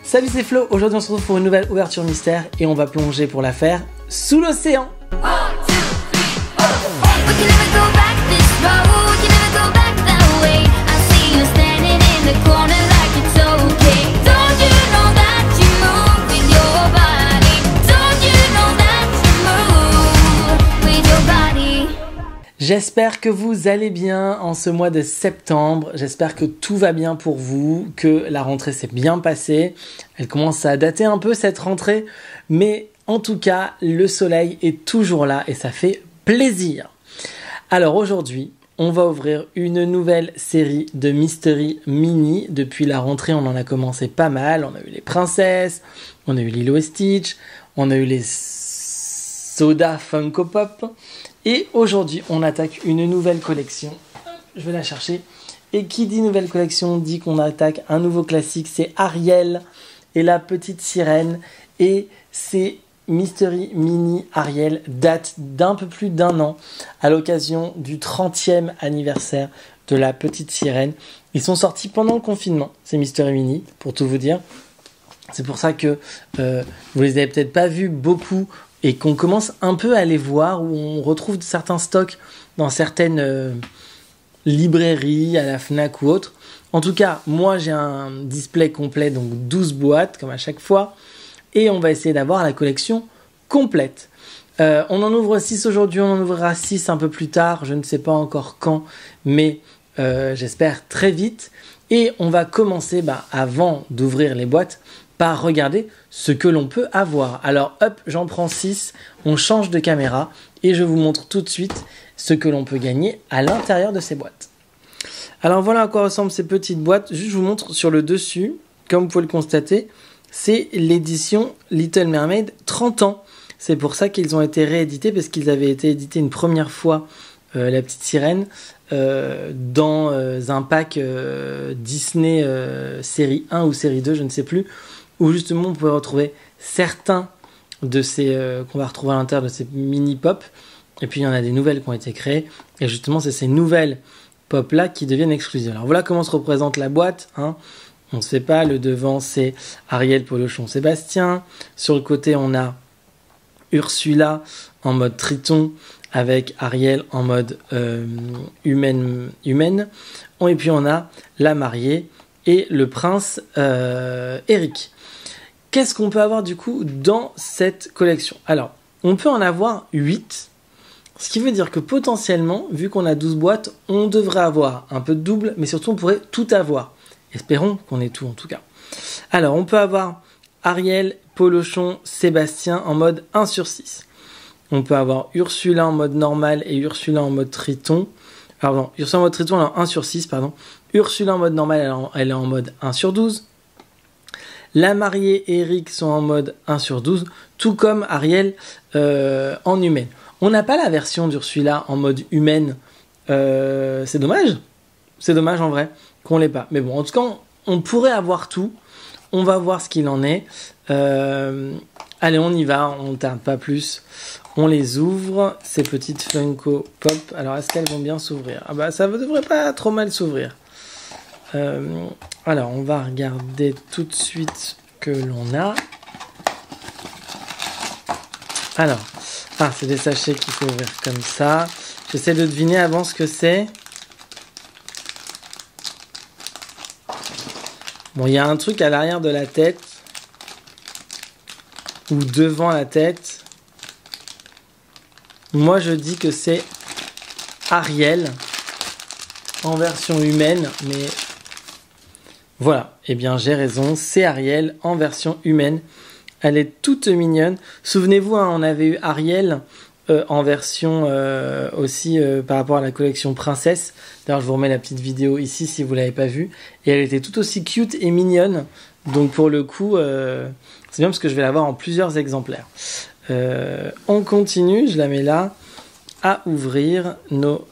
Salut, c'est Flo, aujourd'hui on se retrouve pour une nouvelle ouverture mystère et on va plonger pour la faire sous l'océan. J'espère que vous allez bien en ce mois de septembre, j'espère que tout va bien pour vous, que la rentrée s'est bien passée. Elle commence à dater un peu cette rentrée, mais en tout cas, le soleil est toujours là et ça fait plaisir. Alors aujourd'hui, on va ouvrir une nouvelle série de Mystery Mini. Depuis la rentrée, on en a commencé pas mal. On a eu les princesses, on a eu Lilo et Stitch, on a eu les Soda Funko Pop. Et aujourd'hui, on attaque une nouvelle collection. Je vais la chercher. Et qui dit nouvelle collection dit qu'on attaque un nouveau classique. C'est Ariel et la petite sirène. Et c'est Mystery Mini Ariel, date d'un peu plus d'un an, à l'occasion du 30e anniversaire de la petite sirène. Ils sont sortis pendant le confinement, ces Mystery Mini, pour tout vous dire. C'est pour ça que vous les avez peut-être pas vus beaucoup et qu'on commence un peu à les voir, où on retrouve certains stocks dans certaines librairies, à la Fnac ou autre. En tout cas, moi j'ai un display complet, donc 12 boîtes, comme à chaque fois. Et on va essayer d'avoir la collection complète. On en ouvre 6 aujourd'hui, on en ouvrira 6 un peu plus tard, je ne sais pas encore quand, mais j'espère très vite. Et on va commencer, avant d'ouvrir les boîtes, par regarder ce que l'on peut avoir. Alors hop, j'en prends 6, on change de caméra et je vous montre tout de suite ce que l'on peut gagner à l'intérieur de ces boîtes. Alors voilà à quoi ressemblent ces petites boîtes. Juste je vous montre sur le dessus, comme vous pouvez le constater, c'est l'édition Little Mermaid 30 ans. C'est pour ça qu'ils ont été réédités, parce qu'ils avaient été édités une première fois, la petite sirène, dans un pack Disney série 1 ou série 2, je ne sais plus, où justement on pouvait retrouver certains de ces qu'on va retrouver à l'intérieur de ces mini pop, et puis il y en a des nouvelles qui ont été créées, et justement c'est ces nouvelles pop là qui deviennent exclusives. Alors voilà comment se représente la boîte, hein. On ne sait pas, le devant c'est Ariel, Polochon, Sébastien, sur le côté on a Ursula en mode Triton avec Ariel en mode humaine, et puis on a la mariée et le prince Eric. Qu'est-ce qu'on peut avoir du coup dans cette collection? Alors, on peut en avoir 8, ce qui veut dire que potentiellement, vu qu'on a 12 boîtes, on devrait avoir un peu de double, mais surtout on pourrait tout avoir. Espérons qu'on ait tout en tout cas. Alors, on peut avoir Ariel, Polochon, Sébastien en mode 1/6. On peut avoir Ursula en mode normal et Ursula en mode Triton. Pardon, Ursula en mode Triton, elle est en 1/6, pardon. Ursula en mode normal, elle est en mode 1/12. La mariée et Eric sont en mode 1/12, tout comme Ariel en humaine. On n'a pas la version d'Ursula en mode humaine. C'est dommage. C'est dommage en vrai qu'on l'ait pas. Mais bon, en tout cas, on pourrait avoir tout. On va voir ce qu'il en est. Allez, on y va. On ne tarde pas plus. On les ouvre, ces petites Funko Pop. Alors, est-ce qu'elles vont bien s'ouvrir? Ah bah, ça ne devrait pas trop mal s'ouvrir. Alors, on va regarder tout de suite ce que l'on a. Alors, c'est des sachets qu'il faut ouvrir comme ça. J'essaie de deviner avant ce que c'est. Bon, il y a un truc à l'arrière de la tête. Ou devant la tête. Moi, je dis que c'est Ariel en version humaine, mais voilà. Eh bien, j'ai raison, c'est Ariel en version humaine. Elle est toute mignonne. Souvenez-vous, on avait eu Ariel en version aussi par rapport à la collection Princesse. D'ailleurs, je vous remets la petite vidéo ici si vous ne l'avez pas vue. Et elle était tout aussi cute et mignonne. Donc pour le coup, c'est bien parce que je vais l'avoir en plusieurs exemplaires. On continue, je la mets là, à ouvrir nos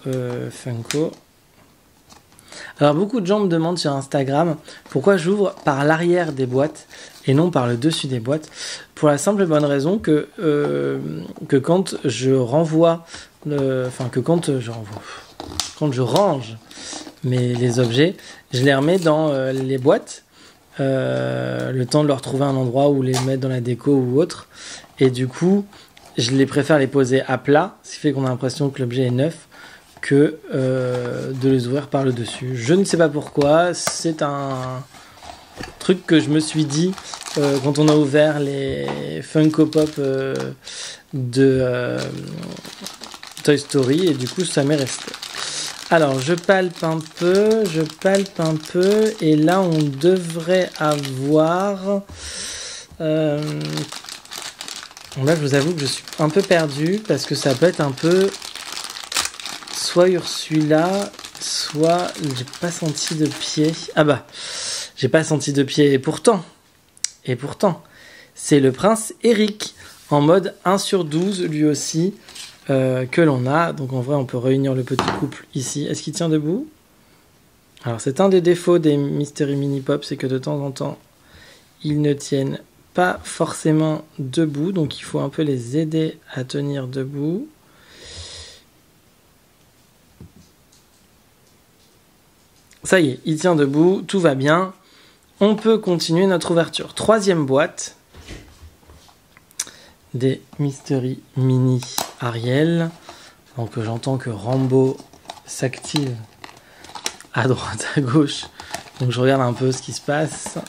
Funko. Alors beaucoup de gens me demandent sur Instagram pourquoi j'ouvre par l'arrière des boîtes et non par le dessus des boîtes. Pour la simple et bonne raison que quand je renvoie, quand je range les objets, je les remets dans les boîtes le temps de leur trouver un endroit où les mettre dans la déco ou autre. Et du coup, je les préfère les poser à plat, ce qui fait qu'on a l'impression que l'objet est neuf, que de les ouvrir par le dessus. Je ne sais pas pourquoi, c'est un truc que je me suis dit quand on a ouvert les Funko Pop de Toy Story, et du coup ça m'est resté. Alors je palpe un peu, et là on devrait avoir... Là je vous avoue que je suis un peu perdu, parce que ça peut être un peu soit Ursula, soit j'ai pas senti de pied. Ah bah, j'ai pas senti de pied, et pourtant, c'est le prince Eric, en mode 1/12 lui aussi, que l'on a. Donc en vrai on peut réunir le petit couple ici. Est-ce qu'il tient debout? Alors c'est un des défauts des Mystery Mini Pop, c'est que de temps en temps ils ne tiennent pas forcément debout, donc il faut un peu les aider à tenir debout. Ça y est, il tient debout, tout va bien. On peut continuer notre ouverture. Troisième boîte des Mystery Mini Ariel. Donc j'entends que Rambo s'active à droite, à gauche. Donc je regarde un peu ce qui se passe.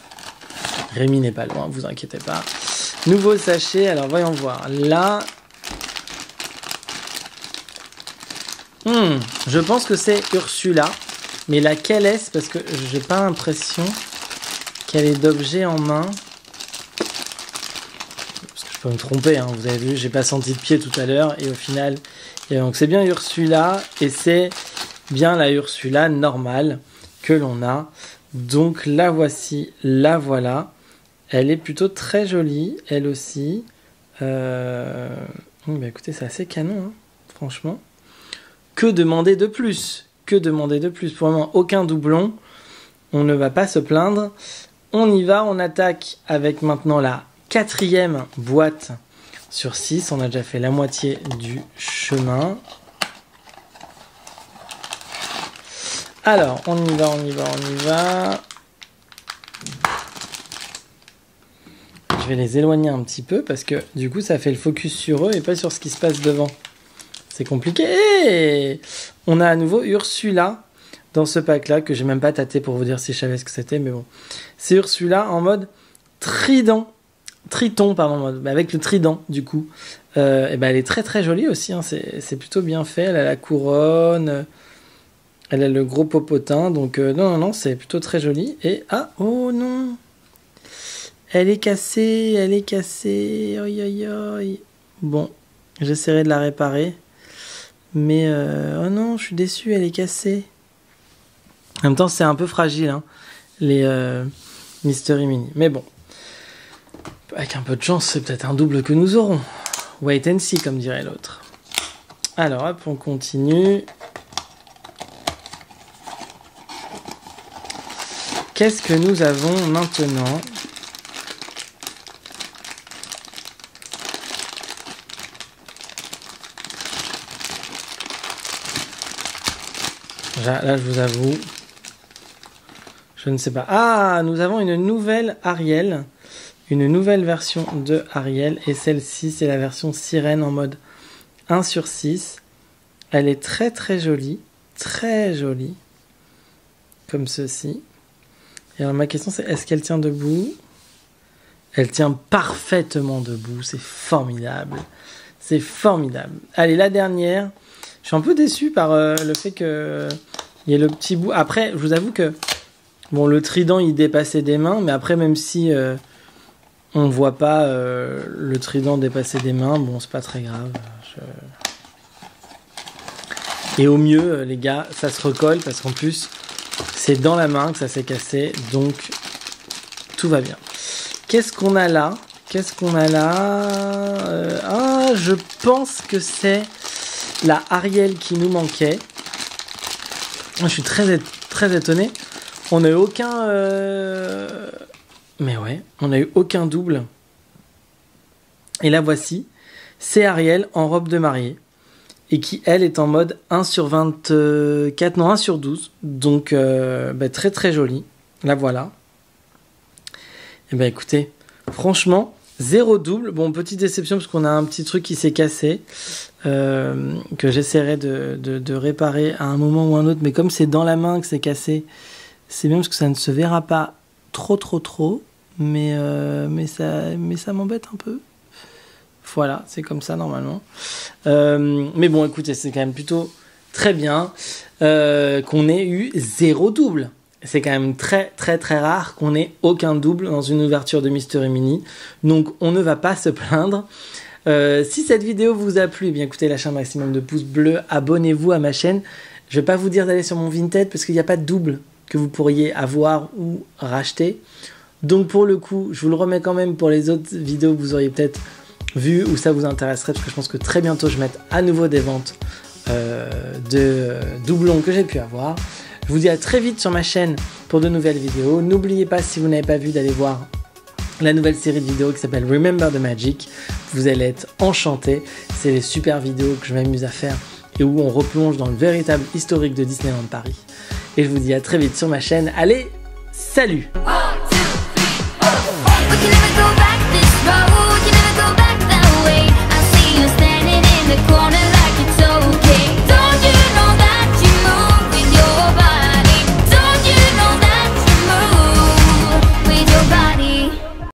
Rémi n'est pas loin, vous inquiétez pas. Nouveau sachet, alors voyons voir. Là, je pense que c'est Ursula. Mais laquelle est-ce? Parce que j'ai pas l'impression qu'elle ait d'objet en main. Parce que je peux me tromper, hein. Vous avez vu, j'ai pas senti de pied tout à l'heure. Et au final, donc c'est bien Ursula. Et c'est bien la Ursula normale que l'on a. Donc la voici, la voilà. Elle est plutôt très jolie, elle aussi. Bah écoutez, c'est assez canon, hein, franchement. Que demander de plus? Pour le moment, aucun doublon. On ne va pas se plaindre. On y va, on attaque avec maintenant la 4e boîte sur 6. On a déjà fait la moitié du chemin. Alors, on y va. Je vais les éloigner un petit peu parce que du coup, ça fait le focus sur eux et pas sur ce qui se passe devant. C'est compliqué. On a à nouveau Ursula dans ce pack-là, que j'ai même pas tâté pour vous dire si je savais ce que c'était, mais bon. C'est Ursula en mode triton, avec le trident, du coup. Et ben elle est très très jolie aussi, hein. C'est plutôt bien fait. Elle a la couronne, elle a le gros popotin, donc non, c'est plutôt très joli. Et oh non, elle est cassée. Aïe. Bon, j'essaierai de la réparer. Mais oh non, je suis déçu, elle est cassée. En même temps, c'est un peu fragile, hein, les Mystery Mini. Mais bon, avec un peu de chance, c'est peut-être un double que nous aurons. Wait and see, comme dirait l'autre. Alors, hop, on continue. Qu'est-ce que nous avons maintenant ? Là, je vous avoue, je ne sais pas. Ah, nous avons une nouvelle Ariel, une nouvelle version de Ariel, et celle-ci, c'est la version sirène en mode 1/6. Elle est très très jolie, comme ceci. Et alors ma question c'est, est-ce qu'elle tient debout? Elle tient parfaitement debout, c'est formidable. Allez, la dernière. Je suis un peu déçu par le fait qu'il y ait le petit bout. Après, je vous avoue que bon, le trident, il dépassait des mains. Mais après, même si on ne voit pas le trident dépasser des mains, bon, c'est pas très grave. Et au mieux, les gars, ça se recolle. Parce qu'en plus, c'est dans la main que ça s'est cassé. Donc, tout va bien. Qu'est-ce qu'on a là? Je pense que c'est la Ariel qui nous manquait. Je suis très étonné. On n'a eu aucun... Mais ouais, on n'a eu aucun double. Et la voici. C'est Ariel en robe de mariée. Et qui, elle, est en mode 1/24... Non, 1/12. Donc, très très jolie. La voilà. Et ben écoutez, franchement, 0 double. Bon, petite déception parce qu'on a un petit truc qui s'est cassé, que j'essaierai de réparer à un moment ou un autre. Mais comme c'est dans la main que c'est cassé, c'est bien parce que ça ne se verra pas trop. Mais ça m'embête un peu. Voilà, c'est comme ça normalement. Mais bon, écoutez, c'est quand même plutôt très bien qu'on ait eu 0 double. C'est quand même très rare qu'on ait aucun double dans une ouverture de Mystery Mini. Donc on ne va pas se plaindre. Si cette vidéo vous a plu, eh bien écoutez, lâchez un maximum de pouces bleus, abonnez-vous à ma chaîne. Je ne vais pas vous dire d'aller sur mon Vinted parce qu'il n'y a pas de double que vous pourriez avoir ou racheter. Donc pour le coup, je vous le remets quand même pour les autres vidéos que vous auriez peut-être vues ou ça vous intéresserait parce que je pense que très bientôt je vais mettre à nouveau des ventes de doublons que j'ai pu avoir. Je vous dis à très vite sur ma chaîne pour de nouvelles vidéos. N'oubliez pas, si vous n'avez pas vu, d'aller voir la nouvelle série de vidéos qui s'appelle Remember the Magic. Vous allez être enchantés. C'est les super vidéos que je m'amuse à faire et où on replonge dans le véritable historique de Disneyland Paris. Et je vous dis à très vite sur ma chaîne. Allez, salut! 1, 2, 3,